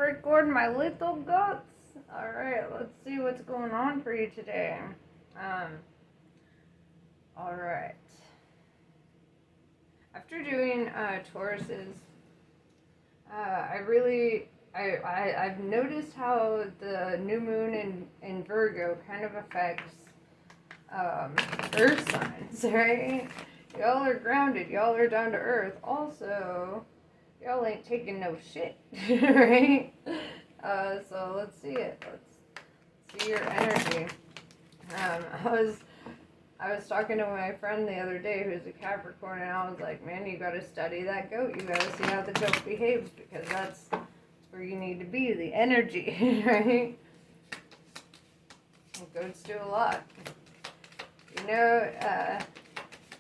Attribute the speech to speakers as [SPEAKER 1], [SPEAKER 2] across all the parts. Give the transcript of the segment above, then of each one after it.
[SPEAKER 1] Capricorn, my little goats. Alright, let's see what's going on for you today. Alright. After doing Tauruses, I've noticed how the new moon in Virgo kind of affects earth signs, right? Y'all are grounded, y'all are down to earth. Also, y'all ain't taking no shit, right? So let's see it. Let's see your energy. I was talking to my friend the other day who's a Capricorn, and I was like, man, you gotta study that goat. You gotta see how the goat behaves, because that's where you need to be, the energy, right? And goats do a lot. You know,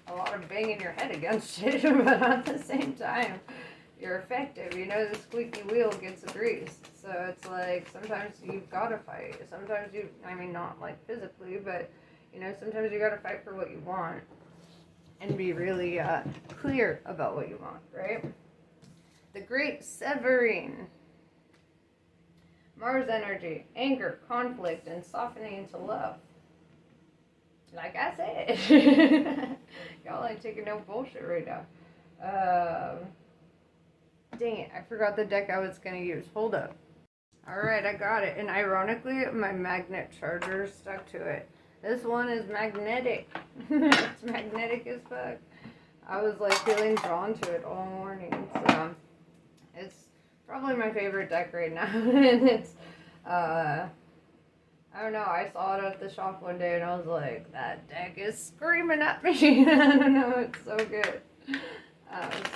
[SPEAKER 1] a lot of banging your head against it, but at the same time, you're effective. You know, the squeaky wheel gets the grease. So it's like, sometimes you've got to fight. Sometimes not like physically, but, you know, sometimes you got to fight for what you want and be really clear about what you want, right? The Great Severine. Mars energy, anger, conflict, and softening into love. Like I said, y'all ain't taking no bullshit right now. Dang it, I forgot the deck I was going to use. Hold up. Alright, I got it. And ironically, my magnet charger stuck to it. This one is magnetic. It's magnetic as fuck. I was like feeling drawn to it all morning. So, it's probably my favorite deck right now. And it's, I don't know, I saw it at the shop one day and I was like, that deck is screaming at me. I don't know, it's so good.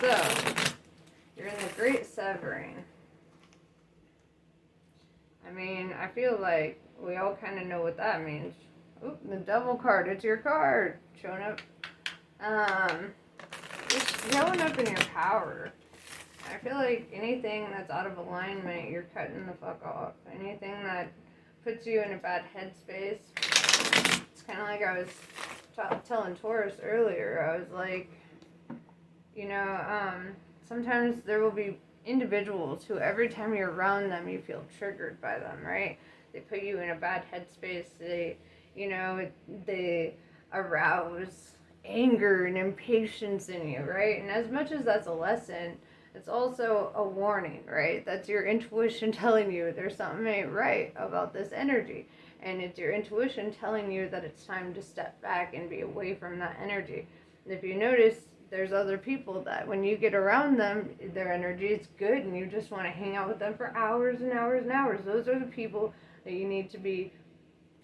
[SPEAKER 1] So, you're in the Great Severing. I mean, I feel like we all kind of know what that means. Oop, the Devil card, it's your card. Showing up. Just showing up in your power. I feel like anything that's out of alignment, you're cutting the fuck off. Anything that puts you in a bad headspace. It's kind of like I was telling Taurus earlier. I was like, you know, sometimes there will be individuals who every time you're around them, you feel triggered by them, right? They put you in a bad headspace. They arouse anger and impatience in you, right? And as much as that's a lesson, it's also a warning, right? That's your intuition telling you there's something ain't right about this energy. And it's your intuition telling you that it's time to step back and be away from that energy. And if you notice, there's other people that when you get around them, their energy is good and you just want to hang out with them for hours and hours and hours. Those are the people that you need to be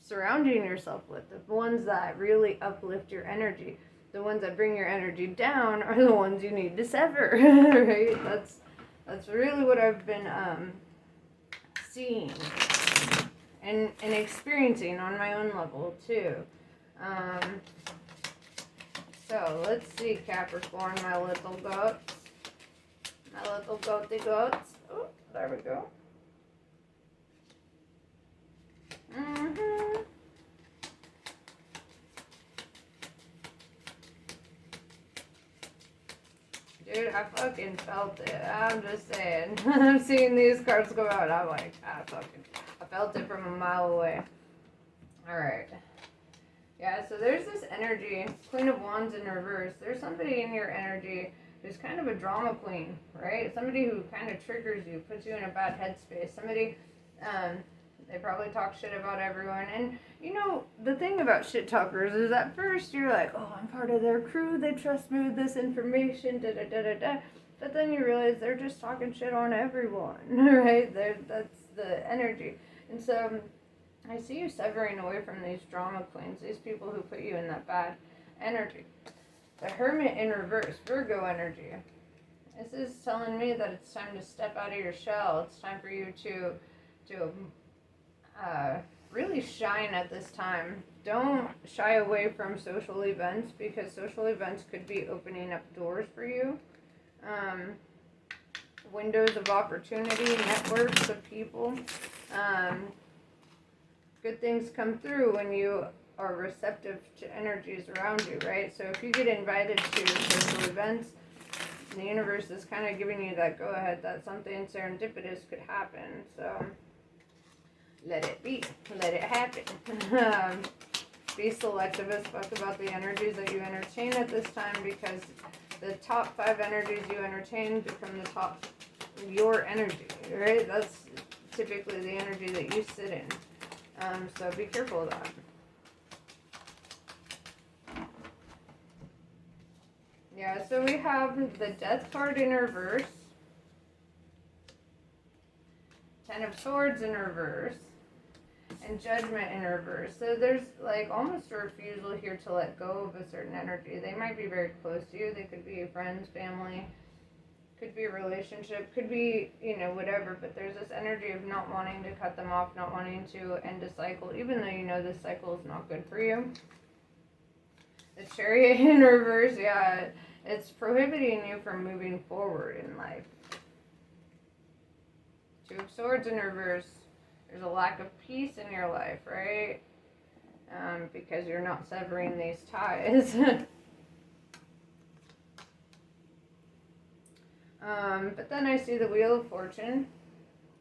[SPEAKER 1] surrounding yourself with, the ones that really uplift your energy. The ones that bring your energy down are the ones you need to sever, right? That's really what I've been seeing and experiencing on my own level too. So let's see, Capricorn, my little goats, my little goaty goats. Oh, there we go. Dude, I fucking felt it. I'm just saying. I'm seeing these cards go out. I'm like, I felt it from a mile away. Alright. Yeah, so there's this energy. Queen of Wands in reverse. There's somebody in your energy who's kind of a drama queen, right? Somebody who kind of triggers you, puts you in a bad headspace. Somebody, they probably talk shit about everyone. And, you know, the thing about shit talkers is at first you're like, oh, I'm part of their crew. They trust me with this information, da-da-da-da-da. But then you realize they're just talking shit on everyone, right? That's the energy. And so I see you severing away from these drama queens, these people who put you in that bad energy. The Hermit in reverse, Virgo energy. This is telling me that it's time to step out of your shell. It's time for you to really shine at this time. Don't shy away from social events, because social events could be opening up doors for you. Windows of opportunity, networks of people. Good things come through when you are receptive to energies around you, right? So if you get invited to social events, The universe is kind of giving you that go-ahead that something serendipitous could happen. So let it be. Let it happen. Be selective as fuck about the energies that you entertain at this time, because the top 5 energies you entertain become the top your energy, right? That's typically the energy that you sit in. So be careful of that. Yeah, so we have the Death card in reverse, 10 of Swords in reverse, and Judgment in reverse. So there's like almost a refusal here to let go of a certain energy. They might be very close to you. They could be friends, family, could be a relationship, could be, you know, whatever. But there's this energy of not wanting to cut them off, not wanting to end a cycle, even though you know this cycle is not good for you. The Chariot in reverse, yeah, it's prohibiting you from moving forward in life. 2 of Swords in reverse. There's a lack of peace in your life, right? Because you're not severing these ties. But then I see the Wheel of Fortune.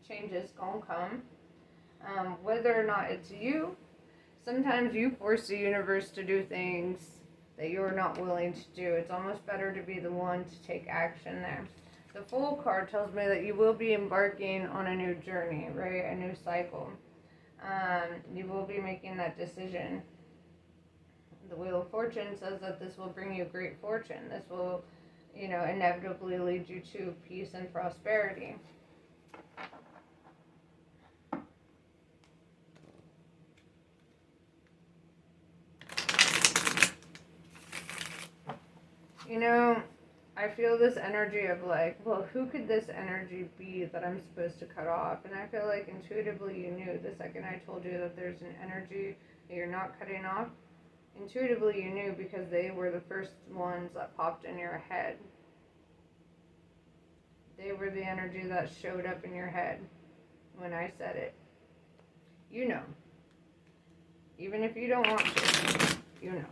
[SPEAKER 1] Change is gonna come. Whether or not it's you, sometimes you force the universe to do things that you're not willing to do. It's almost better to be the one to take action there. The Fool card tells me that you will be embarking on a new journey, right? A new cycle. You will be making that decision. The Wheel of Fortune says that this will bring you great fortune. This will, you know, inevitably lead you to peace and prosperity. You know, I feel this energy of like, well, who could this energy be that I'm supposed to cut off? And I feel like intuitively you knew the second I told you that there's an energy that you're not cutting off. Intuitively you knew because they were the first ones that popped in your head. They were the energy that showed up in your head when I said it. You know. Even if you don't want to, you know.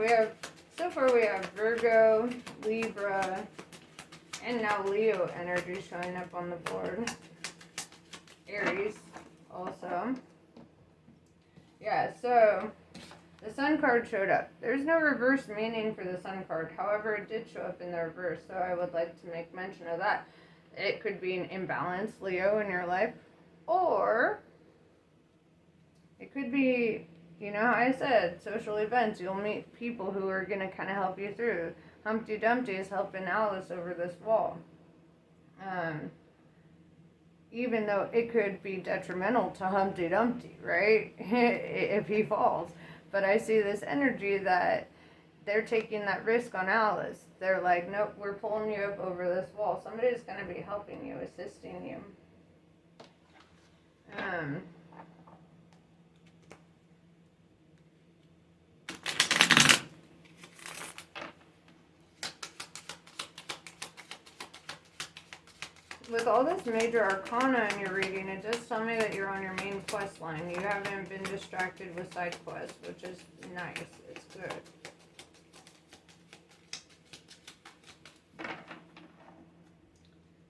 [SPEAKER 1] Yeah, so far we have Virgo, Libra, and now Leo energy showing up on the board. Aries also. Yeah, so the Sun card showed up. There's no reverse meaning for the Sun card. However, it did show up in the reverse, so I would like to make mention of that. It could be an imbalanced Leo in your life, or it could be, you know how I said, social events. You'll meet people who are going to kind of help you through. Humpty Dumpty is helping Alice over this wall. Even though it could be detrimental to Humpty Dumpty, right? If he falls. But I see this energy that they're taking that risk on Alice. They're like, nope, we're pulling you up over this wall. Somebody's going to be helping you, assisting you. With all this major arcana in your reading, it does tell me that you're on your main quest line. You haven't been distracted with side quests, which is nice. It's good.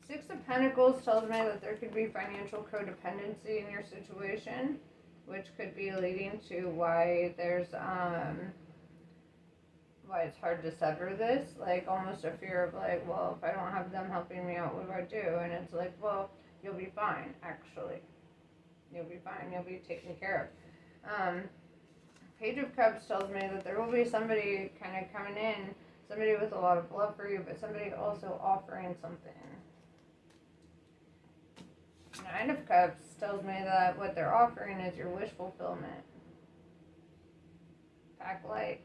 [SPEAKER 1] Six of Pentacles tells me that there could be financial codependency in your situation, which could be leading to why there's why it's hard to sever this, like almost a fear of like, well, if I don't have them helping me out, what do I do? And it's like, well, you'll be fine, actually. You'll be fine. You'll be taken care of. Page of Cups tells me that there will be somebody kind of coming in, somebody with a lot of love for you, but somebody also offering something. Nine of Cups tells me that what they're offering is your wish fulfillment. Pack light.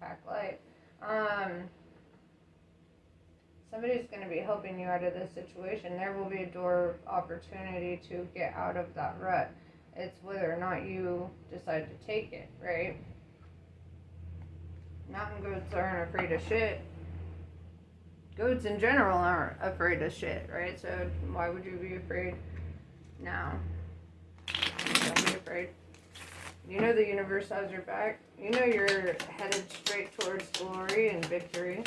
[SPEAKER 1] Pack light. Somebody's going to be helping you out of this situation. There will be a door of opportunity to get out of that rut. It's whether or not you decide to take it, right? Mountain goats aren't afraid of shit. Goats in general aren't afraid of shit, right? So why would you be afraid now? Don't be afraid. You know the universe has your back. You know you're headed straight towards glory and victory.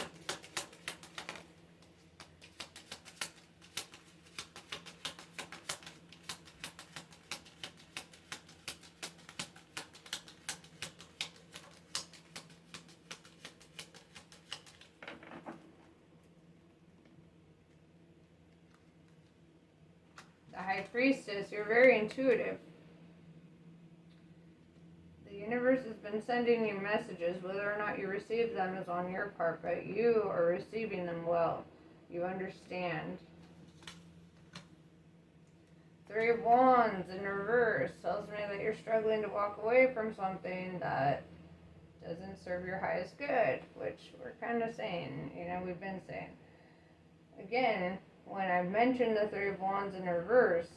[SPEAKER 1] The High Priestess, you're very intuitive. The universe has been sending you messages. Whether or not you receive them is on your part, but you are receiving them well. You understand. Three of Wands in reverse tells me that you're struggling to walk away from something that doesn't serve your highest good, which we're kind of saying, we've been saying. Again, when I mentioned the Three of Wands in reverse,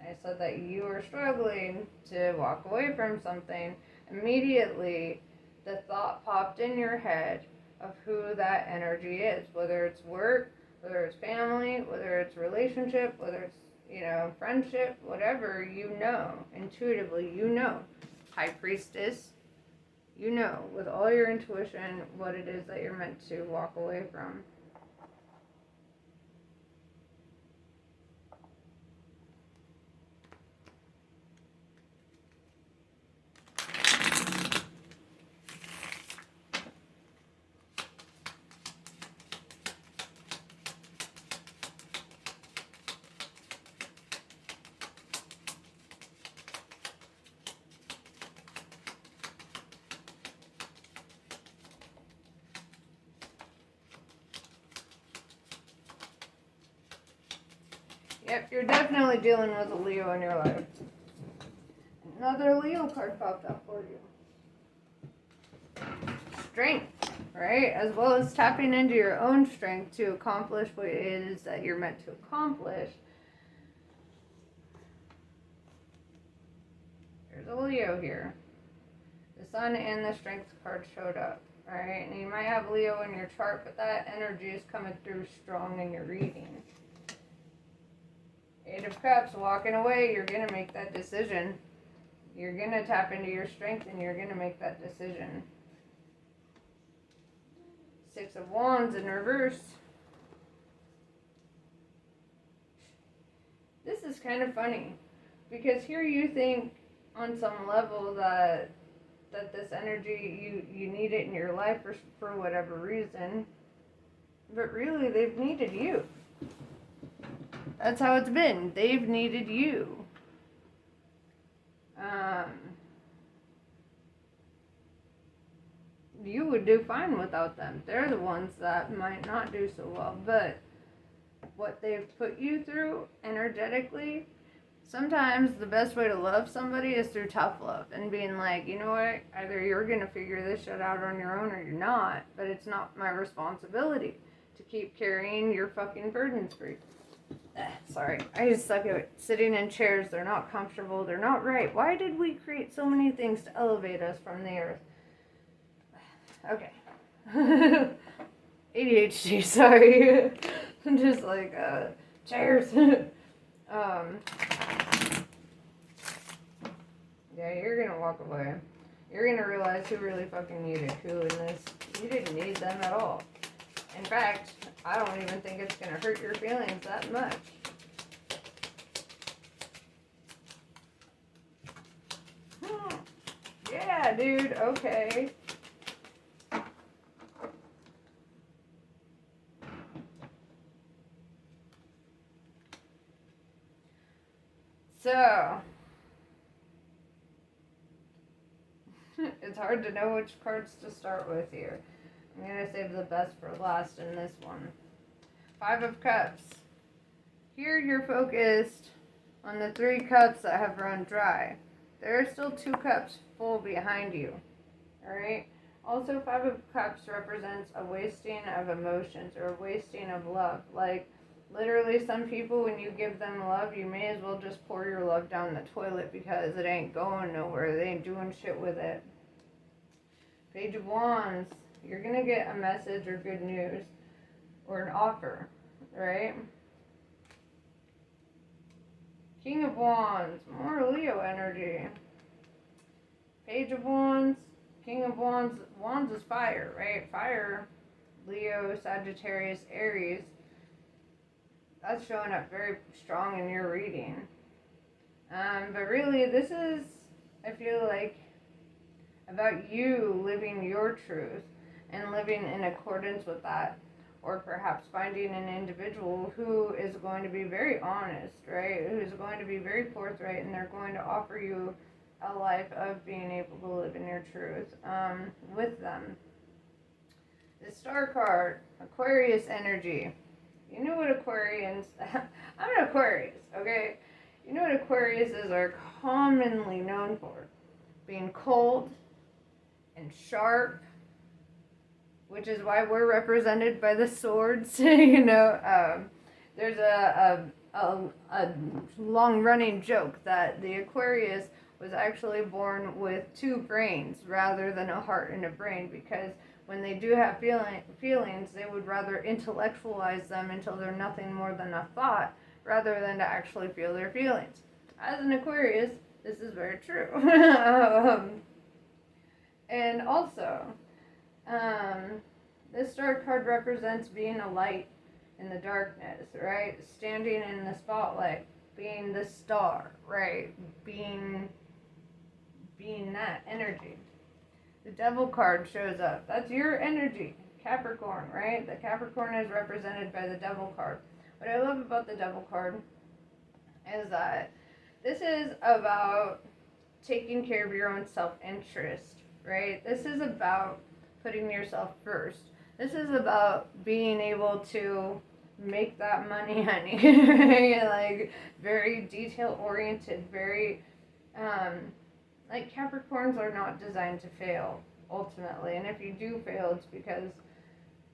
[SPEAKER 1] I said that you are struggling to walk away from something. Immediately, the thought popped in your head of who that energy is, whether it's work, whether it's family, whether it's relationship, whether it's, friendship, whatever, intuitively, High Priestess, with all your intuition what it is that you're meant to walk away from. Yep, you're definitely dealing with a Leo in your life. Another Leo card popped up for you. Strength, right? As well as tapping into your own strength to accomplish what it is that you're meant to accomplish. There's a Leo here. The Sun and the Strength card showed up, right? And you might have Leo in your chart, but that energy is coming through strong in your reading. Eight of Cups, walking away, you're going to make that decision. You're going to tap into your strength and you're going to make that decision. Six of Wands in reverse. This is kind of funny because here you think on some level that this energy, you need it in your life for whatever reason, but really they've needed you. That's how it's been. They've needed you. You would do fine without them. They're the ones that might not do so well. But what they've put you through energetically, sometimes the best way to love somebody is through tough love. And being like, you know what? Either you're going to figure this shit out on your own or you're not. But it's not my responsibility to keep carrying your fucking burdens for you. Sorry, I just suck at it. Sitting in chairs, they're not comfortable, they're not right. Why did we create so many things to elevate us from the earth? Okay. ADHD, sorry. I'm just like, chairs. Yeah, you're gonna walk away. You're gonna realize who really fucking needed who in this. You didn't need them at all. In fact, I don't even think it's going to hurt your feelings that much. Yeah, dude, okay. So, it's hard to know which cards to start with here. I'm going to save the best for last in this one. Five of Cups. Here you're focused on the 3 cups that have run dry. There are still 2 cups full behind you. Alright? Also, Five of Cups represents a wasting of emotions or a wasting of love. Like, literally some people, when you give them love, you may as well just pour your love down the toilet because it ain't going nowhere. They ain't doing shit with it. Page of Wands. You're going to get a message or good news. or an offer, right? King of Wands, more Leo energy. Page of Wands, King of Wands. Wands is fire, right? Fire, Leo, Sagittarius, Aries. That's showing up very strong in your reading. But really, this is, I feel like, about you living your truth and living in accordance with that. Or perhaps finding an individual who is going to be very honest, right? Who's going to be very forthright, and they're going to offer you a life of being able to live in your truth with them. The Star card, Aquarius energy. You know what Aquarians, I'm an Aquarius, okay? You know what Aquariuses are commonly known for? Being cold and sharp, which is why we're represented by the swords. There's a long-running joke that the Aquarius was actually born with two brains rather than a heart and a brain, because when they do have feelings, they would rather intellectualize them until they're nothing more than a thought rather than to actually feel their feelings. As an Aquarius, this is very true. And also, this star card represents being a light in the darkness, right? Standing in the spotlight, being the star, right? Being that energy. The Devil card shows up. That's your energy, Capricorn, right? The Capricorn is represented by the Devil card. What I love about the Devil card is that this is about taking care of your own self-interest, right? This is about putting yourself first. This is about being able to make that money, honey. Right? Like, very detail-oriented, very, like, Capricorns are not designed to fail, ultimately. And if you do fail, it's because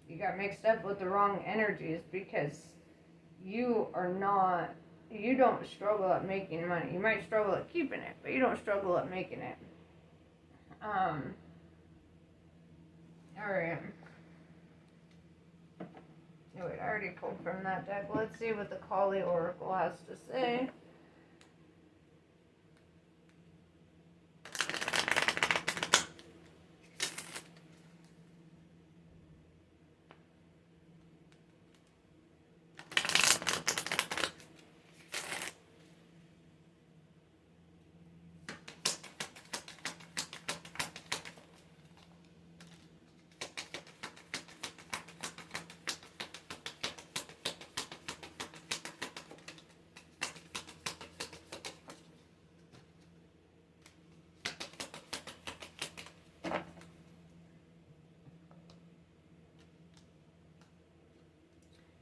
[SPEAKER 1] you got mixed up with the wrong energies, because you don't struggle at making money. You might struggle at keeping it, but you don't struggle at making it. Alright. Oh, wait, I already pulled from that deck. Let's see what the Kali Oracle has to say.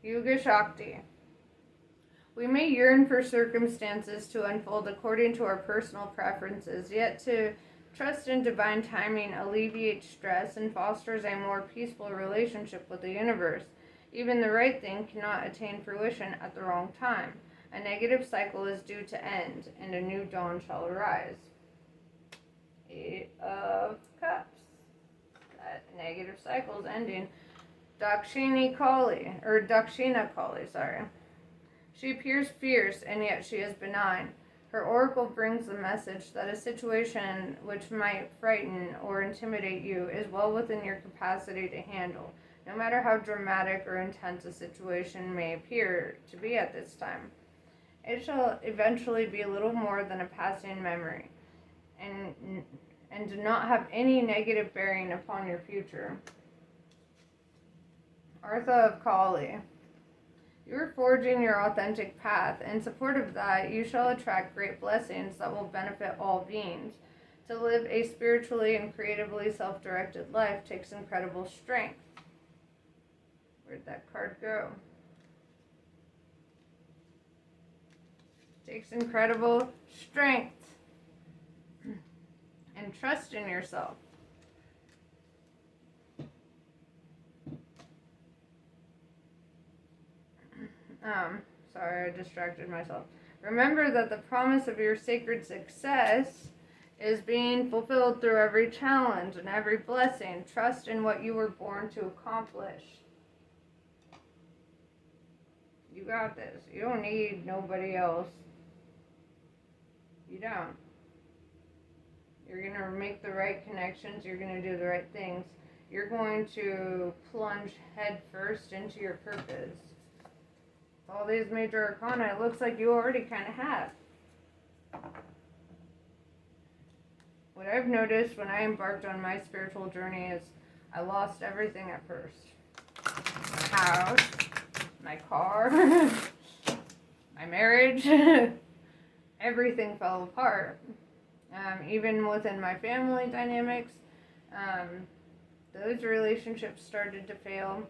[SPEAKER 1] Yuga Shakti. We may yearn for circumstances to unfold according to our personal preferences, yet to trust in divine timing alleviates stress and fosters a more peaceful relationship with the universe. Even the right thing cannot attain fruition at the wrong time. A negative cycle is due to end, and a new dawn shall arise. 8 of Cups. That negative cycle is ending. Dakshina Kali, sorry. She appears fierce, and yet she is benign. Her oracle brings the message that a situation which might frighten or intimidate you is well within your capacity to handle, no matter how dramatic or intense a situation may appear to be at this time. It shall eventually be a little more than a passing memory, and do not have any negative bearing upon your future. Artha of Kali. You are forging your authentic path. In support of that, you shall attract great blessings that will benefit all beings. To live a spiritually and creatively self-directed life takes incredible strength. Where'd that card go? Takes incredible strength. And trust in yourself. Sorry, I distracted myself. Remember that the promise of your sacred success is being fulfilled through every challenge and every blessing. Trust in what you were born to accomplish. You got this. You don't need nobody else. You don't. You're going to make the right connections. You're going to do the right things. You're going to plunge head first into your purpose. With all these major arcana, it looks like you already kind of have. What I've noticed when I embarked on my spiritual journey is I lost everything at first. My house, my car, my marriage, everything fell apart. Even within my family dynamics, those relationships started to fail.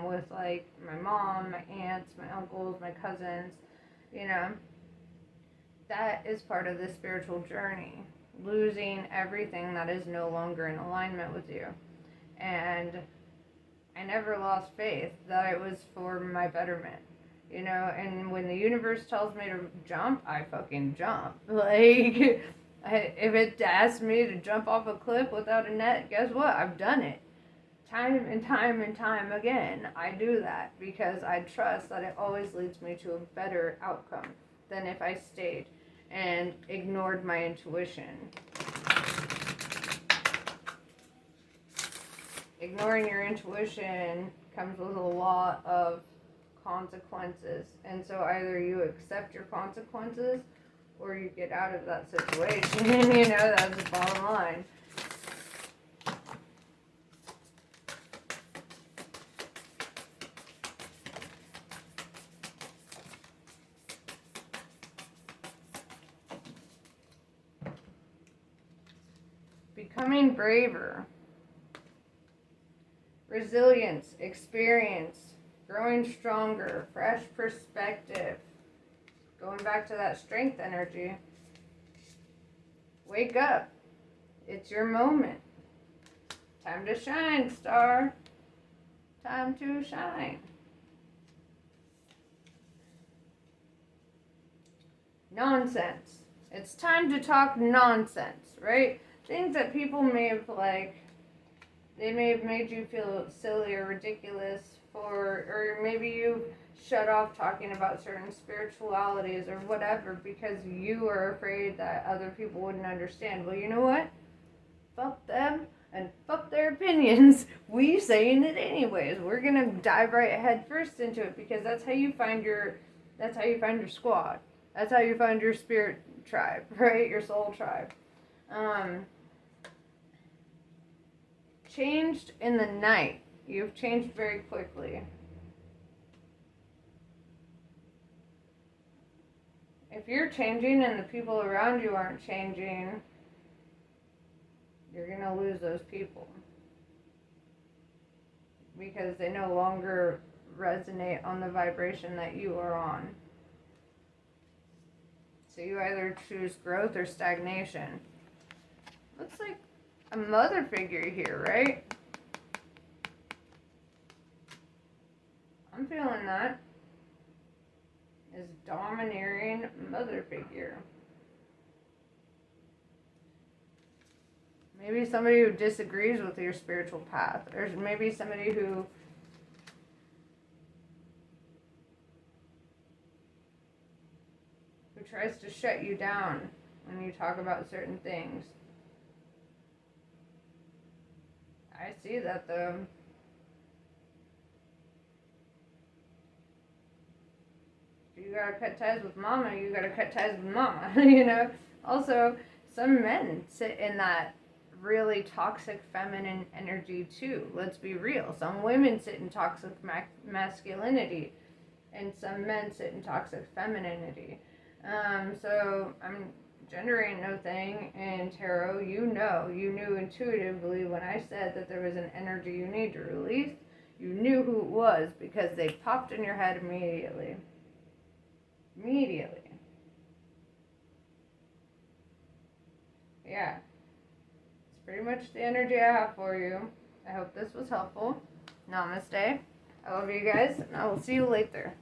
[SPEAKER 1] With like my mom, my aunts, my uncles, my cousins, you know, that is part of the spiritual journey. Losing everything that is no longer in alignment with you. And I never lost faith that it was for my betterment, you know, and when the universe tells me to jump, I fucking jump. Like, if it asks me to jump off a cliff without a net, guess what? I've done it. Time and time and time again, I do that because I trust that it always leads me to a better outcome than if I stayed and ignored my intuition. Ignoring your intuition comes with a lot of consequences. And so either you accept your consequences or you get out of that situation. You know, that's the bottom line. Becoming braver. Resilience, experience, growing stronger, fresh perspective. Going back to that strength energy. Wake up. It's your moment. Time to shine, star. Time to shine. Nonsense. It's time to talk nonsense, right? Things that people may have they may have made you feel silly or ridiculous or maybe you shut off talking about certain spiritualities or whatever because you are afraid that other people wouldn't understand. Well, you know what? Fuck them and fuck their opinions. We saying it anyways. We're gonna dive right head first into it because that's how you find your squad. That's how you find your spirit tribe, right? Your soul tribe. Changed in the night. You've changed very quickly. If you're changing and the people around you aren't changing, you're going to lose those people. Because they no longer resonate on the vibration that you are on. So you either choose growth or stagnation. Looks like a mother figure here, right? I'm feeling that. Is domineering mother figure. Maybe somebody who disagrees with your spiritual path. Or maybe somebody who tries to shut you down when you talk about certain things. I see that though. If you gotta cut ties with mama, you gotta cut ties with mama, you know? Also, some men sit in that really toxic feminine energy too. Let's be real. Some women sit in toxic masculinity, and some men sit in toxic femininity. So I'm gender ain't no thing, and tarot, you knew intuitively when I said that there was an energy you need to release. You knew who it was because they popped in your head immediately. Yeah. It's pretty much the energy I have for you. I hope this was helpful. Namaste. I love you guys, and I will see you later.